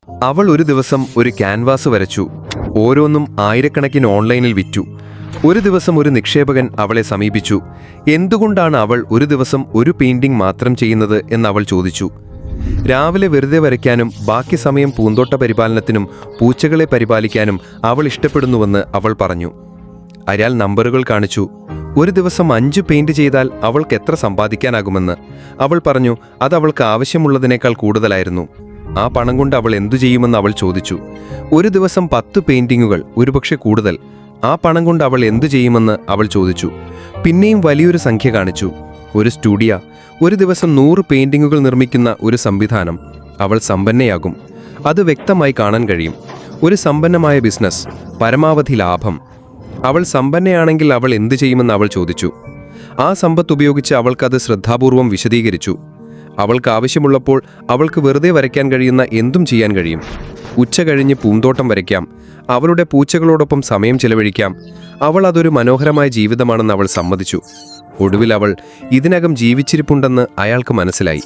അവൾ ഒരു ദിവസം ഒരു ക്യാൻവാസ് വരച്ചു. ഓരോന്നും ആയിരക്കണക്കിന് ഓൺലൈനിൽ വിറ്റു. ഒരു ദിവസം ഒരു നിക്ഷേപകൻ അവളെ സമീപിച്ചു. എന്തുകൊണ്ടാണ് അവൾ ഒരു ദിവസം ഒരു പെയിന്റിംഗ് മാത്രം ചെയ്യുന്നത് എന്ന് അവൾ ചോദിച്ചു. രാവിലെ വെറുതെ വരയ്ക്കാനും ബാക്കി സമയം പൂന്തോട്ട പരിപാലനത്തിനും പൂച്ചകളെ പരിപാലിക്കാനും അവൾ ഇഷ്ടപ്പെടുന്നുവെന്ന് അവൾ പറഞ്ഞു. അയാൾ നമ്പറുകൾ കാണിച്ചു. ഒരു ദിവസം 5 പെയിന്റ് ചെയ്താൽ അവൾക്ക് എത്ര സമ്പാദിക്കാനാകുമെന്ന് അവൾ പറഞ്ഞു. അത് അവൾക്ക് ആവശ്യമുള്ളതിനേക്കാൾ കൂടുതലായിരുന്നു. ആ പണം കൊണ്ട് അവൾ എന്തു ചെയ്യുമെന്ന് അവൾ ചോദിച്ചു. ഒരു ദിവസം 10 പെയിന്റിങ്ങുകൾ, ഒരുപക്ഷെ കൂടുതൽ. ആ പണം കൊണ്ട് അവൾ എന്തു ചെയ്യുമെന്ന് അവൾ ചോദിച്ചു. പിന്നെയും വലിയൊരു സംഖ്യ കാണിച്ചു. ഒരു സ്റ്റുഡിയോ, ഒരു ദിവസം 100 പെയിന്റിങ്ങുകൾ നിർമ്മിക്കുന്ന ഒരു സംവിധാനം. അവൾ സമ്പന്നയാകും. അത് വ്യക്തമായി കാണാൻ കഴിയും. ഒരു സമ്പന്നമായ ബിസിനസ്, പരമാവധി ലാഭം. അവൾ സമ്പന്നയാണെങ്കിൽ അവൾ എന്തു ചെയ്യുമെന്ന് അവൾ ചോദിച്ചു. ആ സമ്പത്ത് ഉപയോഗിച്ച് അവൾക്കത് ശ്രദ്ധാപൂർവം വിശദീകരിച്ചു. അവൾക്ക് ആവശ്യമുള്ളപ്പോൾ അവൾക്ക് വെറുതെ വരയ്ക്കാൻ കഴിയുന്ന എന്തും ചെയ്യാൻ കഴിയും. ഉച്ച കഴിഞ്ഞ് പൂന്തോട്ടം വരയ്ക്കാം. അവളുടെ പൂച്ചകളോടൊപ്പം സമയം ചെലവഴിക്കാം. അവൾ അതൊരു മനോഹരമായ ജീവിതമാണെന്ന് അവൾ സമ്മതിച്ചു. ഒടുവിൽ അവൾ ഇതിനകം ജീവിച്ചിരിപ്പുണ്ടെന്ന് അയാൾക്ക് മനസ്സിലായി.